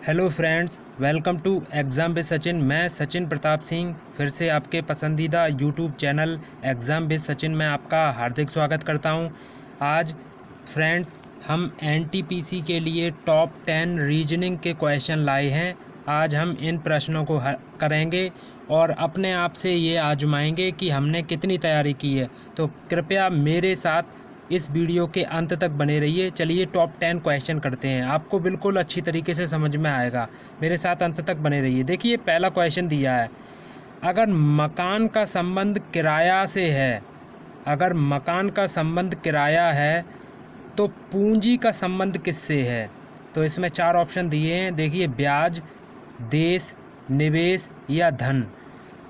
Hello friends, welcome to exam with Sachin. मैं सचिन प्रताप सिंह फिर से आपके पसंदीदा YouTube channel exam with Sachin में आपका हार्दिक स्वागत करता हूं। आज फ्रेंड्स हम एनटीपीसी के लिए टॉप 10 रीजनिंग के क्वेश्चन लाए हैं। आज हम इन प्रश्नों को करेंगे और अपने आप से ये आजमाएंगे कि हमने कितनी तैयारी की है। तो कृपया मेरे साथ इस वीडियो के अंत तक बने रहिए। चलिए टॉप 10 क्वेश्चन करते हैं, आपको बिल्कुल अच्छी तरीके से समझ में आएगा। मेरे साथ अंत तक बने रहिए। देखिए पहला क्वेश्चन दिया है, अगर मकान का संबंध किराया से है, अगर मकान का संबंध किराया है तो पूंजी का संबंध किससे है? तो इसमें 4 ऑप्शन दिए हैं। देखिए ब्याज, देश, निवेश या धन।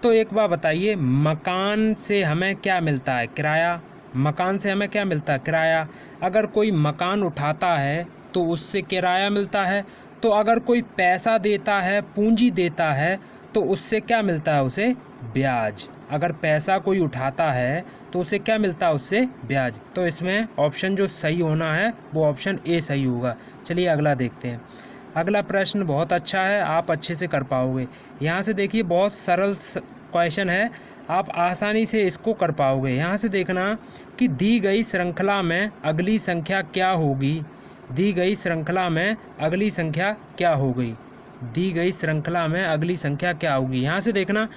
तो एक बार बताइए, मकान से हमें क्या मिलता है? किराया। मकान से हमें क्या मिलता है? किराया। अगर कोई मकान उठाता है तो उससे किराया मिलता है। तो अगर कोई पैसा देता है, पूंजी देता है, तो उससे क्या मिलता है? उसे ब्याज। अगर पैसा कोई उठाता है तो उसे क्या मिलता है? उससे ब्याज। तो इसमें ऑप्शन जो सही होना है वो ऑप्शन ए सही होगा। चलिए अगला देखते हैं। अगला प्रश्न बहुत अच्छा है, आप अच्छे से कर पाओगे। यहाँ से देखिए बहुत सरल क्वेश्चन है, आप आसानी से इसको कर पाओगे। यहाँ से देखना कि दी गई श्रृंखला में अगली संख्या क्या होगी। दी गई श्रृंखला में अगली संख्या क्या होगी? दी गई श्रृंखला में अगली संख्या क्या होगी? यहाँ से देखना,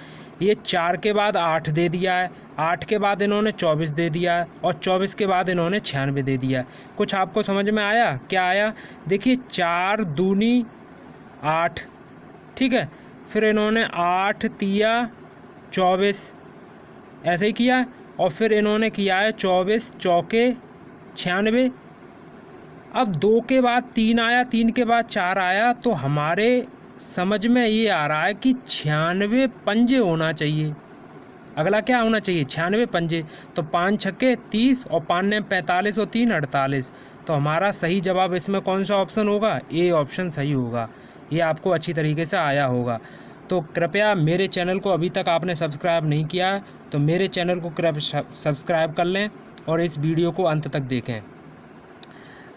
ये 4 के बाद 8 दे दिया है, 8 के बाद इन्होंने 24 दे दिया है और 24 के बाद इन्होंने 96 दे दिया है। कुछ आपको समझ में आया? क्या आया? देखिए 4 दूनी 8, ठीक है। फिर इन्होंने 8 तिया 24 ऐसे ही किया, और फिर इन्होंने किया है 24 चौके 96। अब 2 के बाद 3 आया, 3 के बाद 4 आया, तो हमारे समझ में ये आ रहा है कि 96 पंजे होना चाहिए। अगला क्या होना चाहिए? 96 पंजे। तो 5 छक्के 30 और 5 ने 45 और 3 48। तो हमारा सही जवाब इसमें कौन सा ऑप्शन होगा? ए ऑप्शन सही होगा। ये आपको अच्छी तरीके से आया होगा। तो कृपया मेरे चैनल को अभी तक आपने सब्सक्राइब नहीं किया तो मेरे चैनल को कृपया सब्सक्राइब कर लें और इस वीडियो को अंत तक देखें।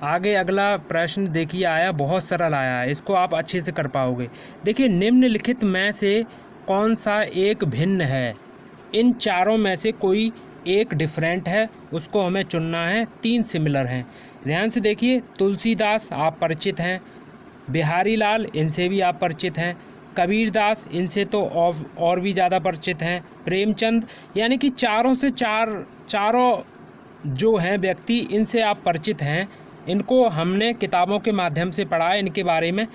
आगे अगला प्रश्न देखिए आया, बहुत सरल आया है, इसको आप अच्छे से कर पाओगे। देखिए निम्नलिखित में से कौन सा एक भिन्न है? इन चारों में से कोई एक डिफरेंट है, उसको हमें चुनना है। 3 सिमिलर हैं। ध्यान से देखिए, तुलसीदास आप परिचित हैं, बिहारी लाल इनसे भी आप परिचित हैं, कबीरदास इनसे तो और भी ज़्यादा परिचित हैं, प्रेमचंद, यानी कि चारों जो हैं व्यक्ति इनसे आप परिचित हैं। इनको हमने किताबों के माध्यम से पढ़ा है इनके बारे में।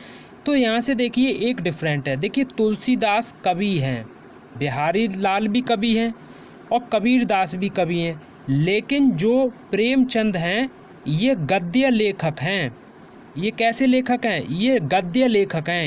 तो यहाँ से देखिए एक डिफरेंट है। देखिए तुलसीदास कवि हैं, बिहारी लाल भी कवि हैं और कबीरदास भी कवि हैं, लेकिन जो प्रेमचंद हैं ये गद्य लेखक हैं। ये कैसे लेखक हैं? ये गद्य लेखक हैं।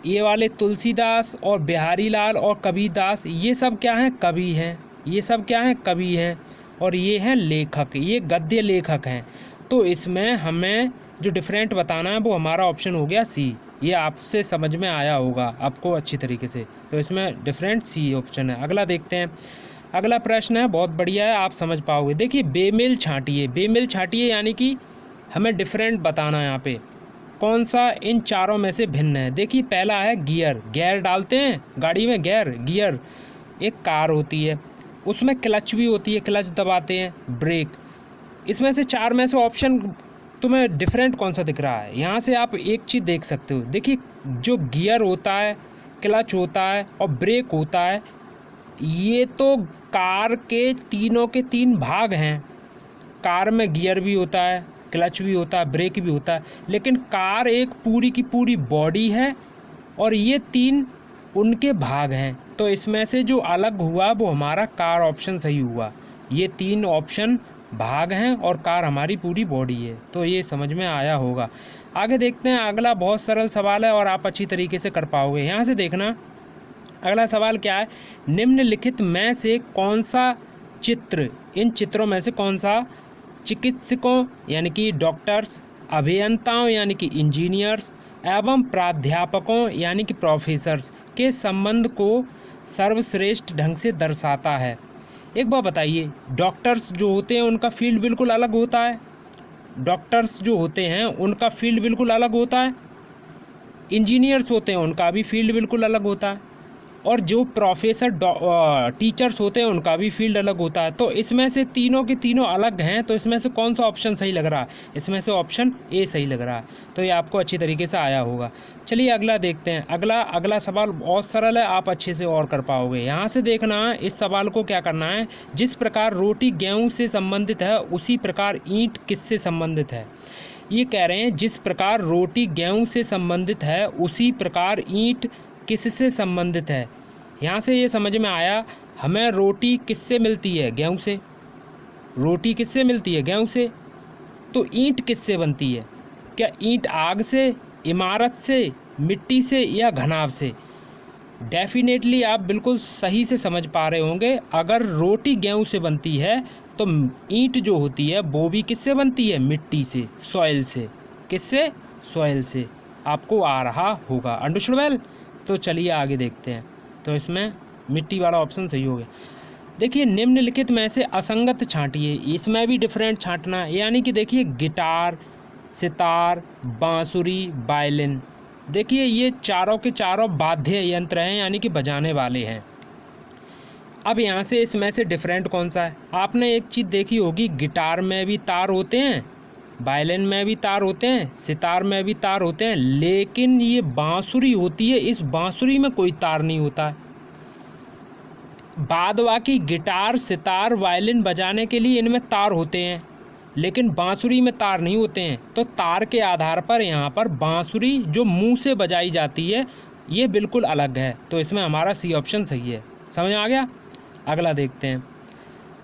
ये वाले तुलसीदास और बिहारी लाल और कबीरदास ये सब क्या हैं? कवि हैं। ये सब क्या हैं? कवि हैं। और ये हैं लेखक, ये गद्य लेखक हैं। तो इसमें हमें जो डिफरेंट बताना है वो हमारा ऑप्शन हो गया सी। ये आपसे समझ में आया होगा आपको अच्छी तरीके से। तो इसमें डिफरेंट सी ऑप्शन है। अगला देखते हैं। अगला प्रश्न है बहुत बढ़िया है, आप समझ पाओगे। देखिए बेमेल छांटिए। बेमेल छांटिए यानी कि हमें डिफरेंट बताना है यहाँ पे, कौन सा इन चारों में से भिन्न है। देखिए पहला है गियर। गियर डालते हैं गाड़ी में, गियर एक कार होती है, उसमें क्लच भी होती है, क्लच दबाते हैं, ब्रेक। इसमें से 4 में से ऑप्शन तुम्हें डिफरेंट कौन सा दिख रहा है? यहाँ से आप एक चीज़ देख सकते हो। देखिए जो गियर होता है, क्लच होता है और ब्रेक होता है, ये तो कार के तीनों के 3 भाग हैं। कार में गियर भी होता है, क्लच भी होता है, ब्रेक भी होता है, लेकिन कार एक पूरी की पूरी बॉडी है और ये 3 उनके भाग हैं। तो इसमें से जो अलग हुआ वो हमारा कार ऑप्शन सही हुआ। ये 3 ऑप्शन भाग हैं और कार हमारी पूरी बॉडी है। तो ये समझ में आया होगा। आगे देखते हैं। अगला बहुत सरल सवाल है और आप अच्छी तरीके से कर पाओगे। यहाँ से देखना, अगला सवाल क्या है? निम्नलिखित में से कौन सा चित्र, इन चित्रों में से कौन सा चिकित्सकों यानी कि डॉक्टर्स, अभियंताओं यानी कि इंजीनियर्स एवं प्राध्यापकों यानी कि प्रोफेसर्स के संबंध को सर्वश्रेष्ठ ढंग से दर्शाता है? एक बार बताइए, डॉक्टर्स जो होते हैं उनका फील्ड बिल्कुल अलग होता है डॉक्टर्स जो होते हैं उनका फील्ड बिल्कुल अलग होता है, इंजीनियर्स होते हैं उनका भी फील्ड बिल्कुल अलग होता है, और जो प्रोफेसर टीचर्स होते हैं उनका भी फील्ड अलग होता है। तो इसमें से तीनों के तीनों अलग हैं, तो इसमें से कौन सा ऑप्शन सही लग रहा है? इसमें से ऑप्शन ए सही लग रहा है। तो ये आपको अच्छी तरीके से आया होगा। चलिए अगला देखते हैं। अगला सवाल बहुत सरल है, आप अच्छे से और कर पाओगे। यहाँ से देखना है, इस सवाल को क्या करना है, जिस प्रकार रोटी गेहूँ से संबंधित है उसी प्रकार ईंट किससे संबंधित है। ये कह रहे हैं जिस प्रकार रोटी गेहूँ से संबंधित है उसी प्रकार ईंट किससे संबंधित है। यहाँ से ये समझ में आया, हमें रोटी किससे मिलती है? गेहूँ से। रोटी किससे मिलती है? गेहूँ से। तो ईंट किससे बनती है? क्या ईंट आग से, इमारत से, मिट्टी से या घनाभ से? डेफिनेटली आप बिल्कुल सही से समझ पा रहे होंगे। अगर रोटी गेहूँ से बनती है तो ईंट जो होती है वो भी किससे बनती है? मिट्टी से, सॉइल से। किससे? सॉइल से। आपको आ रहा होगा। Understood well? तो चलिए आगे देखते हैं। तो इसमें मिट्टी वाला ऑप्शन सही हो गया। देखिए निम्नलिखित में से असंगत छांटिए। इसमें भी डिफरेंट छांटना है, यानी कि देखिए गिटार, सितार, बांसुरी, वायलिन। देखिए ये चारों के चारों वाद्य यंत्र हैं, यानी कि बजाने वाले हैं। अब यहाँ से इसमें से डिफरेंट कौन सा है? आपने एक चीज़ देखी होगी, गिटार में भी तार होते हैं, वायलिन में भी तार होते हैं, सितार में भी तार होते हैं, लेकिन ये बांसुरी होती है, इस बांसुरी में कोई तार नहीं होता है। बाद बाकी गिटार, सितार, वायलिन बजाने के लिए इनमें तार होते हैं, लेकिन बांसुरी में तार नहीं होते हैं। तो तार के आधार पर यहाँ पर बांसुरी जो मुंह से बजाई जाती है ये बिल्कुल अलग है। तो इसमें हमारा सी ऑप्शन सही है। समझ आ गया? अगला देखते हैं।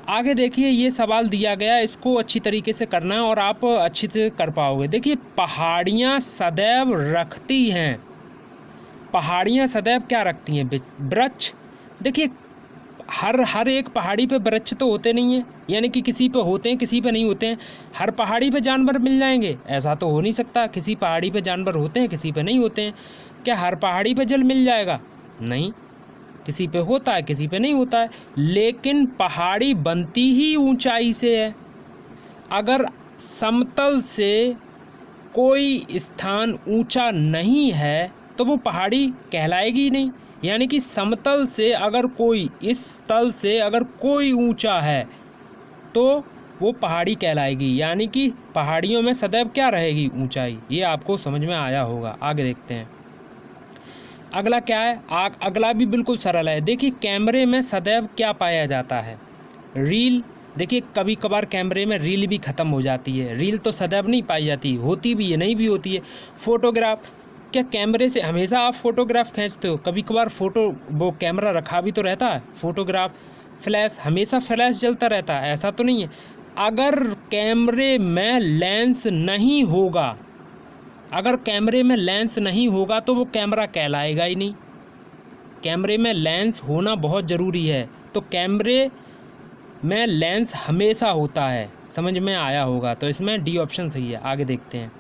आगे देखिए ये सवाल दिया गया, इसको अच्छी तरीके से करना है और आप अच्छी से कर पाओगे। देखिए पहाड़ियाँ सदैव रखती हैं, पहाड़ियाँ सदैव क्या रखती हैं? वृक्ष। देखिए हर एक पहाड़ी पे वृक्ष तो होते नहीं हैं, यानी कि किसी पे होते हैं किसी पे नहीं होते हैं। हर पहाड़ी पे जानवर मिल जाएंगे ऐसा तो हो नहीं सकता। किसी पहाड़ी पे जानवर होते हैं किसी पे नहीं होते हैं। क्या हर पहाड़ी पे जल मिल जाएगा? नहीं, किसी पे होता है किसी पे नहीं होता है। लेकिन पहाड़ी बनती ही ऊंचाई से है। अगर समतल से कोई स्थान ऊंचा नहीं है तो वो पहाड़ी कहलाएगी नहीं। यानी कि समतल से अगर कोई, इस तल से अगर कोई ऊंचा है तो वो पहाड़ी कहलाएगी। यानी कि पहाड़ियों में सदैव क्या रहेगी? ऊंचाई। ये आपको समझ में आया होगा। आगे देखते हैं। अगला क्या है? अगला भी बिल्कुल सरल है। देखिए कैमरे में सदैव क्या पाया जाता है? रील। देखिए कभी कभार कैमरे में रील भी ख़त्म हो जाती है, रील तो सदैव नहीं पाई जाती, होती भी है नहीं भी होती है। फोटोग्राफ। क्या कैमरे से हमेशा आप फोटोग्राफ खींचते हो? कभी कभार वो कैमरा रखा भी तो रहता है। फोटोग्राफ। फ्लैश, हमेशा फ्लैश जलता रहता है ऐसा तो नहीं है। अगर कैमरे में लेंस नहीं होगा, अगर कैमरे में लेंस नहीं होगा तो वो कैमरा कहलाएगा ही नहीं। कैमरे में लेंस होना बहुत ज़रूरी है। तो कैमरे में लेंस हमेशा होता है। समझ में आया होगा। तो इसमें डी ऑप्शन सही है। आगे देखते हैं।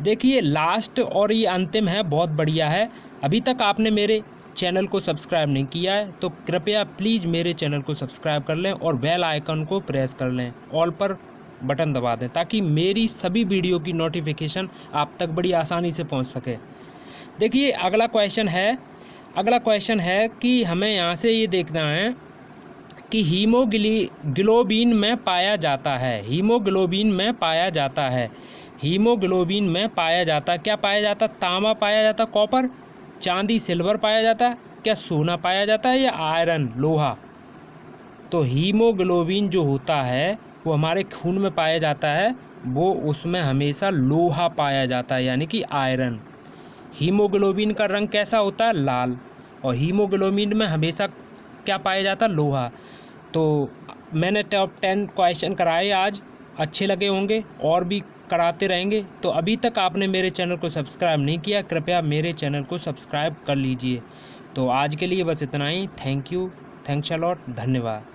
देखिए लास्ट और ये अंतिम है, बहुत बढ़िया है। अभी तक आपने मेरे चैनल को सब्सक्राइब नहीं किया है तो कृपया प्लीज़ मेरे चैनल को सब्सक्राइब कर लें और बेल आइकन को प्रेस कर लें, ऑल पर बटन दबा दें, ताकि मेरी सभी वीडियो की नोटिफिकेशन आप तक बड़ी आसानी से पहुंच सके। देखिए अगला क्वेश्चन है कि हमें यहाँ से ये देखना है कि हीमोग्लोबिन में पाया जाता है। हीमोग्लोबिन में पाया जाता है। हीमोग्लोबिन में पाया जाता, क्या पाया जाता? तांबा पाया जाता, कॉपर, चांदी, सिल्वर पाया जाता, क्या सोना पाया जाता है या आयरन, लोहा? तो हीमोग्लोबिन जो होता है वो हमारे खून में पाया जाता है, वो उसमें हमेशा लोहा पाया जाता है, यानी कि आयरन। हीमोग्लोबिन का रंग कैसा होता है? लाल। और हीमोग्लोबिन में हमेशा क्या पाया जाता है? लोहा। तो मैंने टॉप 10 क्वेश्चन कराए आज, अच्छे लगे होंगे और भी कराते रहेंगे। तो अभी तक आपने मेरे चैनल को सब्सक्राइब नहीं किया, कृपया मेरे चैनल को सब्सक्राइब कर लीजिए। तो आज के लिए बस इतना ही। Thank you, thanks a lot, धन्यवाद।